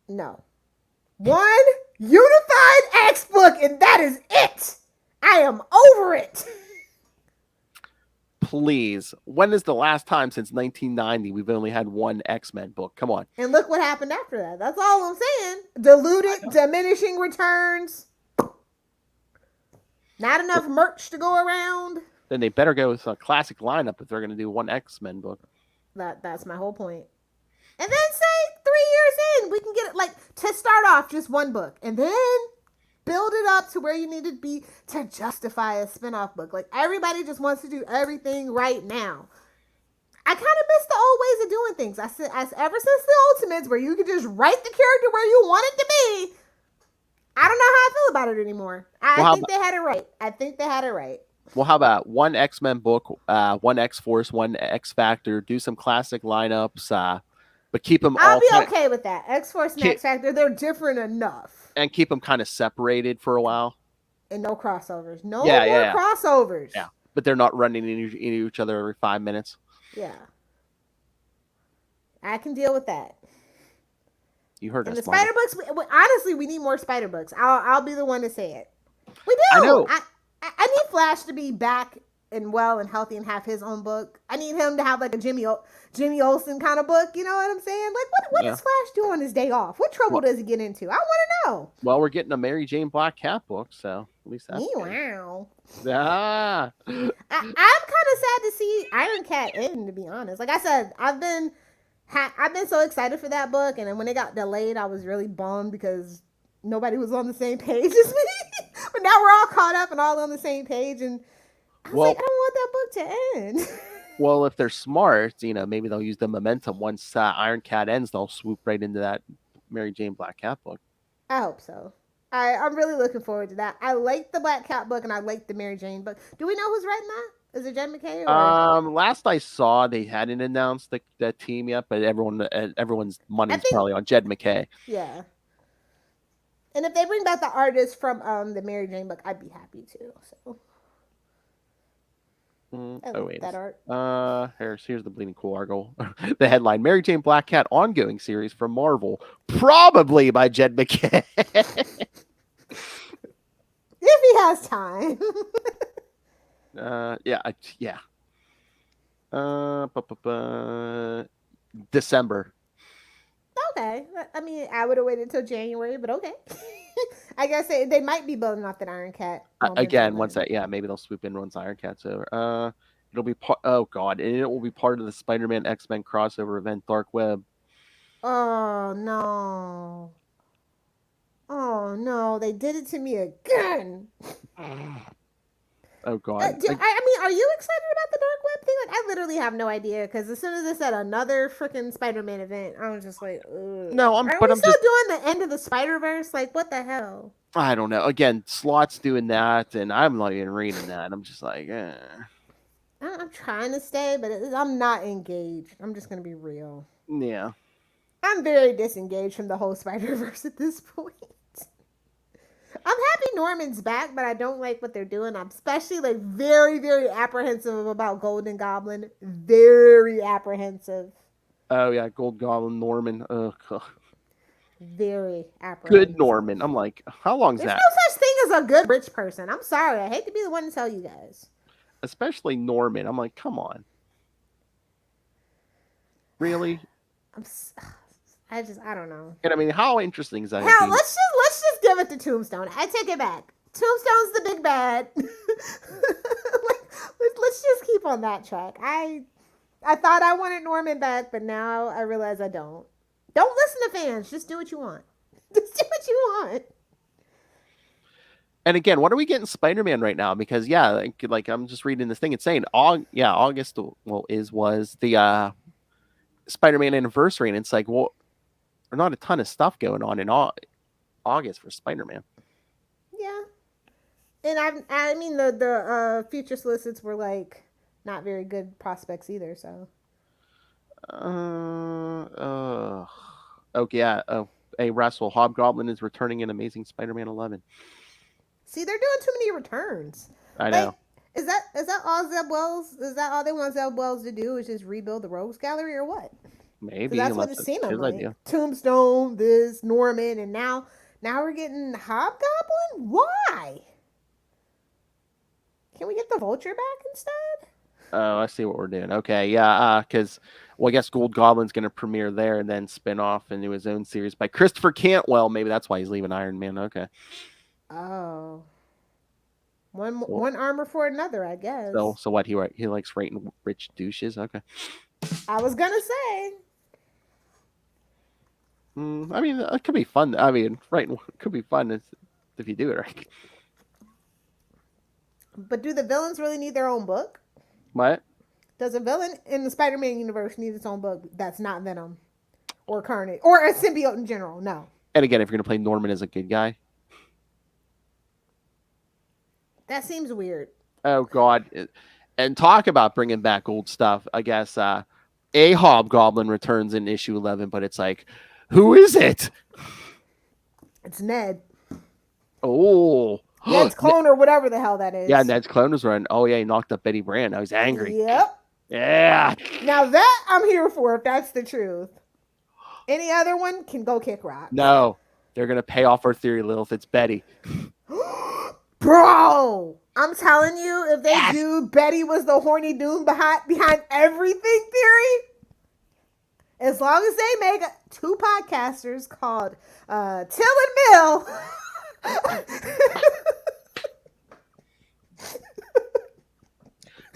No. One unified X book, and that is it. I am over it. Please. When is the last time since 1990 we've only had 1 X-Men book? Come on. And look what happened after that. That's all I'm saying. Diluted, diminishing returns. Not enough merch to go around. Then they better go with a classic lineup if they're going to do 1 X-Men book. That's my whole point. And then say 3 years in, we can get it to start off just 1 book. And then build it up to where you need to be to justify a spinoff book. Everybody just wants to do everything right now. I kind of miss the old ways of doing things. Ever since the Ultimates, where you could just write the character where you want it to be, I don't know how I feel about it anymore. I think they had it right. Well, how about 1 X-Men book, 1 X-Force, 1 X-Factor, do some classic lineups, but keep them I'll be okay with that. X-Force and X-Factor, they're different enough. And keep them kind of separated for a while. And no crossovers. No Yeah, more yeah. crossovers. Yeah. But they're not running into each other every 5 minutes. Yeah. I can deal with that. You heard And us, the Marvel. spider books, honestly, we need more spider books. I'll be the one to say it. We do. I know. I need Flash to be back and well and healthy and have his own book. I need him to have like a Jimmy Olsen kind of book. You know what I'm saying? Like, what does Flash do on his day off? What trouble does he get into? I want to know. Well, we're getting a Mary Jane Black Cat book, so at least that's good. Wow. Ah. I'm kind of sad to see Iron Cat end, to be honest. Like I said, I've been so excited for that book, and then when it got delayed, I was really bummed because nobody was on the same page as me. But now we're all caught up and all on the same page, and I was like, I don't want that book to end. Well, if they're smart, maybe they'll use the momentum. Once Iron Cat ends, they'll swoop right into that Mary Jane Black Cat book. I hope so. I'm really looking forward to that. I like the Black Cat book, and I like the Mary Jane book. Do we know who's writing that? Is it Jed McKay? Or? Last I saw, they hadn't announced that team yet, but everyone's money's probably on Jed McKay. Yeah. And if they bring back the artist from the Mary Jane book, I'd be happy too. So. Wait. That art. Here's the Bleeding Cool article. The headline: Mary Jane Black Cat ongoing series from Marvel, probably by Jed McKay. If he has time. Yeah. December. Okay. I mean, I would have waited until January, but okay. I guess they might be building off that Iron Cat. Again, once maybe they'll swoop in once Iron Cat's over. It'll be and it will be part of the Spider-Man X-Men crossover event, Dark Web. Oh no! Oh no! They did it to me again. Oh God! I mean, are you excited about the Dark Web thing? Like, I literally have no idea because as soon as they said another freaking Spider-Man event, I was just like, ugh. No, I'm still doing the end of the Spider-Verse? Like, what the hell? I don't know. Again, Slot's doing that, and I'm not even reading that. I'm just like, I'm trying to stay, but I'm not engaged. I'm just gonna be real. Yeah. I'm very disengaged from the whole Spider-Verse at this point. I'm happy Norman's back, but I don't like what they're doing. I'm especially like very, very apprehensive about Golden Goblin. Very apprehensive. Oh yeah, Gold Goblin Norman. Ugh. Very apprehensive. Good Norman. I'm like, how long's There's that? no such thing as a good rich person. I'm sorry. I hate to be the one to tell you guys. Especially Norman. I'm like, come on. Really? I don't know. And I mean, how interesting is that? Hell, let's just give it to Tombstone. I take it back. Tombstone's the big bad. Let's just keep on that track. I thought I wanted Norman back, but now I realize I don't. Don't listen to fans. Just do what you want. Just do what you want. And again, what are we getting Spider-Man right now? Because like I'm just reading this thing. It's saying August was the Spider-Man anniversary, and it's like, well, there's not a ton of stuff going on in August for Spider-Man. Yeah, and I mean the future solicits were like not very good prospects either. So. Hey, Russell, Hobgoblin is returning in Amazing Spider-Man 11. See, they're doing too many returns. I know. Is that all Zeb Wells? Is that all they want Zeb Wells to do? Is just rebuild the Rogues Gallery or what? Maybe that's what it's seeming like. Idea. Tombstone, this Norman, and now we're getting Hobgoblin. Why? Can we get the Vulture back instead? Oh, I see what we're doing. Okay, yeah, because I guess Gold Goblin's going to premiere there and then spin off into his own series by Christopher Cantwell. Maybe that's why he's leaving Iron Man. Okay. Oh. One armor for another, I guess. So what? He likes writing rich douches. Okay. I was gonna say. I mean, it could be fun. I mean, writing could be fun if you do it right. But do the villains really need their own book? What? Does a villain in the Spider-Man universe need its own book that's not Venom or Carnage or a symbiote in general? No. And again, if you're going to play Norman as a good guy. That seems weird. Oh, God. And talk about bringing back old stuff. I guess a Hobgoblin returns in issue 11, but it's like, who is it? It's Ned. Oh. Ned's clone or whatever the hell that is. Yeah, Ned's clone was running. Oh, yeah, he knocked up Betty Brant. Now he's angry. Yep. Yeah. Now that I'm here for, if that's the truth. Any other one can go kick rocks. No. They're going to pay off our theory, Lilith. It's Betty. Bro, I'm telling you, if they do Betty was the horny doom behind everything theory, as long as they make 2 podcasters called Till and Mill.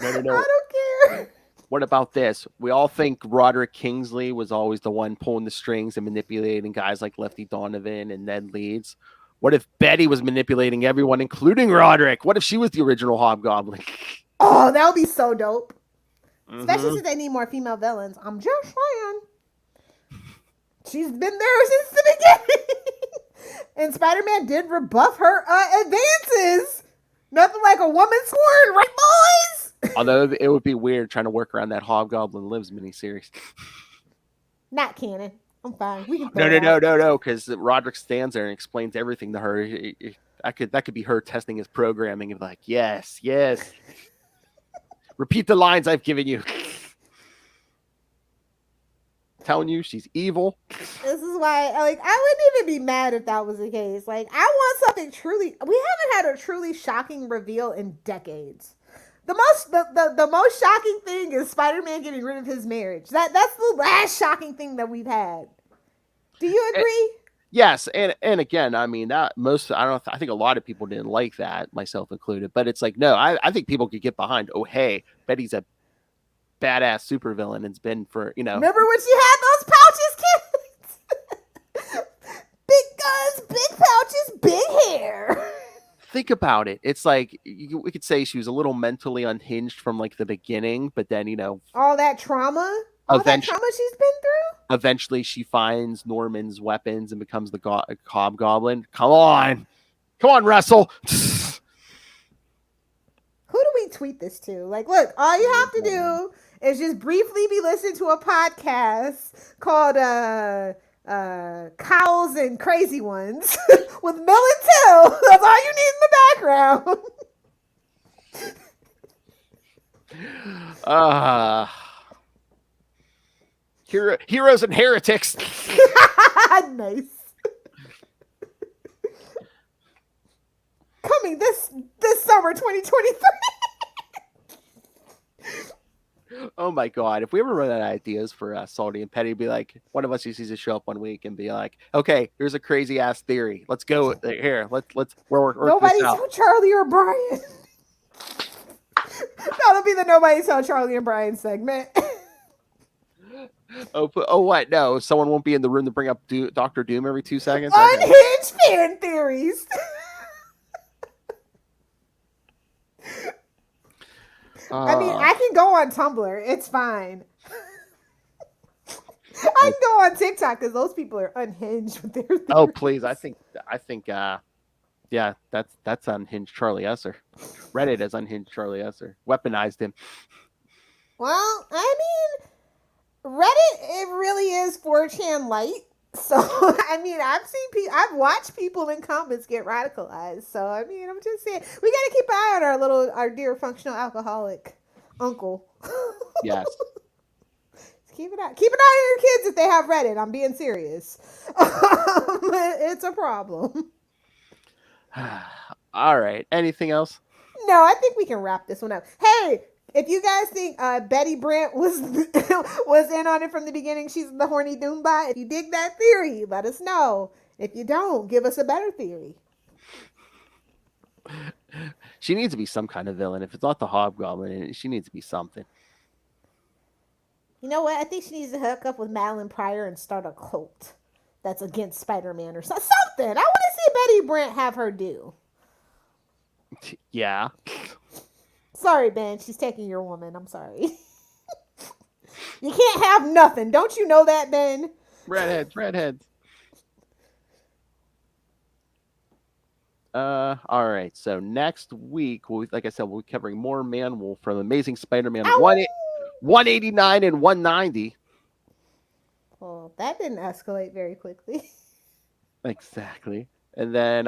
No. I don't care. What about this? We all think Roderick Kingsley was always the one pulling the strings and manipulating guys like Lefty Donovan and Ned Leeds. What if Betty was manipulating everyone, including Roderick? What if she was the original Hobgoblin? Oh, that would be so dope. Mm-hmm. Especially since they need more female villains. I'm just saying. She's been there since the beginning. And Spider-Man did rebuff her advances. Nothing like a woman scorn, right, boys? Although it would be weird trying to work around that Hobgoblin Lives miniseries. Not canon. I'm fine. We can No, because Roderick stands there and explains everything to her. That could be her testing his programming and like, yes. Repeat the lines I've given you. Telling you she's evil. This is why, I wouldn't even be mad if that was the case. Like, I want something truly. We haven't had a truly shocking reveal in decades. The most shocking thing is Spider-Man getting rid of his marriage. That's the last shocking thing that we've had. Do you agree? Yes, and again, I mean I think a lot of people didn't like that, myself included. But it's like, no, I think people could get behind. Oh, hey, Betty's a badass supervillain and it's been for, Remember when she had those pouches, kids? Big guns, big pouches, big hair. Think about it. It's like we could say she was a little mentally unhinged from like the beginning, but then all that trauma, she's been through. Eventually, she finds Norman's weapons and becomes the Hobgoblin. Come on, Russell. Who do we tweet this to? Like, look, all you have to do is just briefly be listening to a podcast called Cows and Crazy Ones with Mill and Till. That's all you need in the background. Heroes and heretics. Nice. Coming this summer 2023. Oh my God. If we ever run out of ideas for Salty and Petty, be like, one of us just needs to show up one week and be like, okay, here's a crazy ass theory. Let's go here. Let's work Nobody this out. tell Charlie or Brian. That'll be the Nobody Tell Charlie and Brian segment. Oh, what? No, someone won't be in the room to bring up Dr. Doom every 2 seconds. Unhinged fan theories. I mean, I can go on Tumblr. It's fine. I can go on TikTok because those people are unhinged with their theories. Oh, please. I think, yeah, that's unhinged Charlie Esser. Reddit has unhinged Charlie Esser. Weaponized him. Well, I mean, Reddit, it really is 4chan light. So, I mean, I've watched people in comments get radicalized. So, I mean, I'm just saying, we got to keep an eye on our dear functional alcoholic uncle. Yes. Keep an eye on your kids if they have Reddit. I'm being serious. It's a problem. All right. Anything else? No, I think we can wrap this one up. Hey, if you guys think Betty Brant was in on it from the beginning, she's the horny Doombot. If you dig that theory, let us know. If you don't, give us a better theory. She needs to be some kind of villain. If it's not the Hobgoblin, she needs to be something. You know what? I think she needs to hook up with Madeline Pryor and start a cult that's against Spider-Man or something. I want to see Betty Brant have her do. Yeah. Sorry, Ben. She's taking your woman. I'm sorry. You can't have nothing. Don't you know that, Ben? Redheads. All right. So next week, like I said, we'll be covering more Man-Wolf from Amazing Spider-Man 189 and 190. Well, that didn't escalate very quickly. Exactly. And then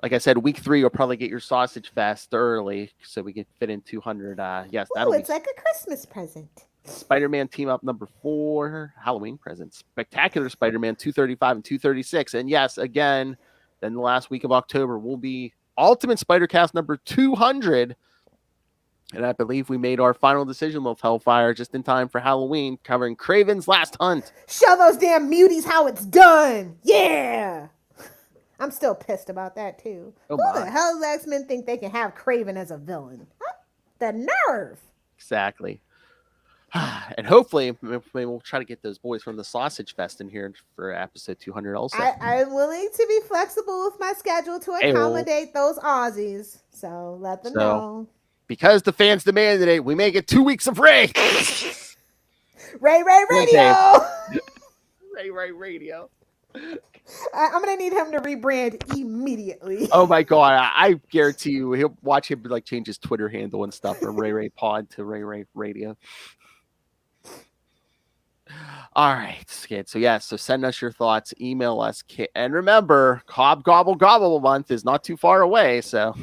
like I said, week 3 you'll probably get your sausage fest early, so we can fit in 200. Yes, Ooh, that'll be it's like a Christmas present. Spider-Man team up number 4, Halloween presents, Spectacular Spider-Man 235 and 236, and yes, again, then the last week of October will be Ultimate Spider-Cast number 200. And I believe we made our final decision with Hellfire just in time for Halloween, covering Kraven's Last Hunt. Show those damn muties how it's done. Yeah. I'm still pissed about that, too. Oh Who my. the hell does X-Men think they can have Kraven as a villain? Huh? The nerve. Exactly. And hopefully, maybe we'll try to get those boys from the Sausage Fest in here for episode 200 also. I'm willing to be flexible with my schedule to accommodate those Aussies. So let them know. Because the fans demanded it, we make it 2 weeks of Ray. Ray Radio. Ray Radio. I'm gonna need him to rebrand immediately. Oh my god! I guarantee you, he'll watch him like change his Twitter handle and stuff from Ray Pod to Ray Radio. All right, kids. So so send us your thoughts, email us, and remember, Cobb Gobble Gobble month is not too far away. So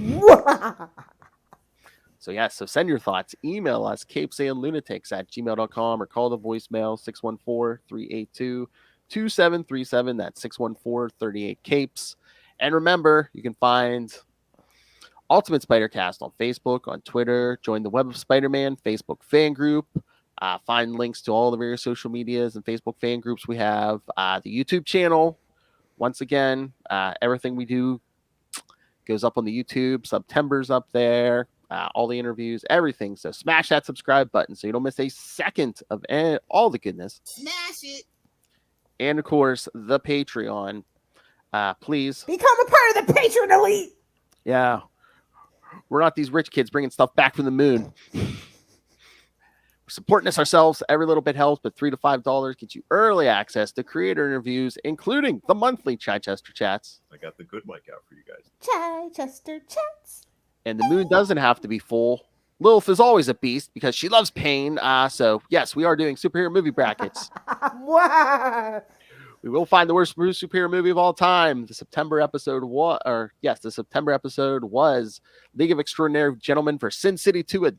so send your thoughts, email us, CapesandLunatics@gmail.com, or call the voicemail 614-382-2737. That's 614-38-CAPES. And remember, you can find Ultimate Spider-Cast on Facebook, on Twitter, join the Web of Spider-Man Facebook fan group, find links to all the various social medias and Facebook fan groups we have, the YouTube channel. Once again, everything we do goes up on the YouTube. September's up there. All the interviews, everything. So smash that subscribe button so you don't miss a second of all the goodness. Smash it. And of course, the Patreon. Please become a part of the Patreon elite. Yeah. We're not these rich kids bringing stuff back from the moon. We're supporting us ourselves. Every little bit helps, but $3 to $5 gets you early access to creator interviews, including the monthly Chichester Chats. I got the good mic out for you guys. Chichester Chats. And the moon doesn't have to be full. Lilith is always a beast because she loves pain. So, yes, we are doing superhero movie brackets. Wow. We will find the worst superhero movie of all time. The September episode was League of Extraordinary Gentlemen for Sin City 2, a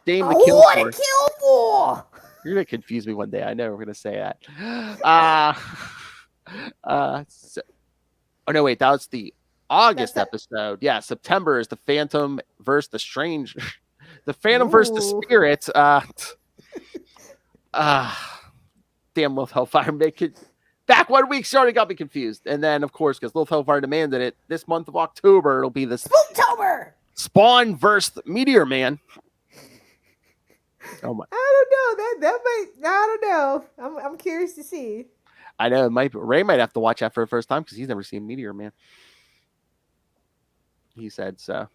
Dame to Kill What For. to kill for? You're going to confuse me one day. I know we're going to say that. Oh, no, wait. That was the August episode. Yeah, September is the Phantom versus the Strange. The Phantom versus the Spirit. Damn, Lilith Hellfire. Make it back 1 week. She already got me confused. And then, of course, because Lilith Hellfire demanded it, this month of October, it'll be the Spooktober. Spawn versus Meteor Man. Oh my! I don't know. That might. I don't know. I'm curious to see. I know Ray might have to watch that for the first time because he's never seen Meteor Man. He said so.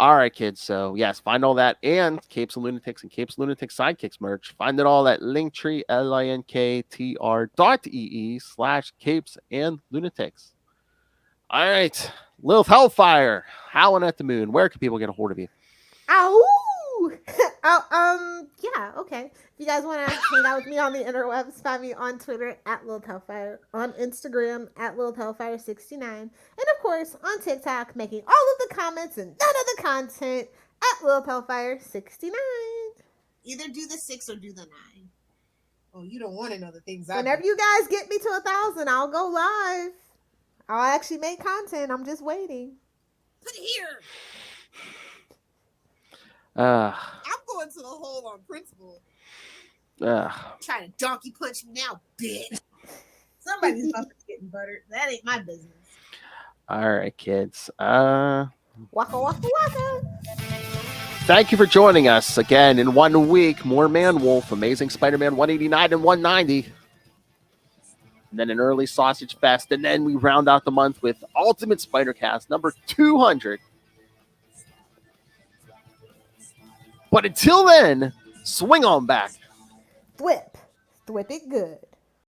All right, kids. So yes, find all that and Capes and Lunatics and Capes Lunatics Sidekicks merch. Find it all at Linktree linktr.ee/Capes and Lunatics. All right, Lilith Hellfire, Howling at the Moon. Where can people get a hold of you? Ow! Yeah, okay. If you guys want to hang out with me on the interwebs, find me on Twitter at Lilith Hellfire, on Instagram at Lilith Hellfire69, and of course on TikTok, making all of the comments and none of the content at Lilith Hellfire69. Either do the 6 or do the 9. Oh, you don't want to know the things I Whenever you guys get me to 1,000, I'll go live. I'll actually make content. I'm just waiting. Put it here. I'm going to the hole on principle. Trying to donkey punch me now, bitch. Somebody's buffer's getting buttered. That ain't my business. All right, kids. Waka waka waka. Thank you for joining us again in 1 week. More Man Wolf, Amazing Spider-Man 189 and 190. And then an early Sausage Fest. And then we round out the month with Ultimate Spider-Cast number 200. But until then, swing on back. Thwip it good.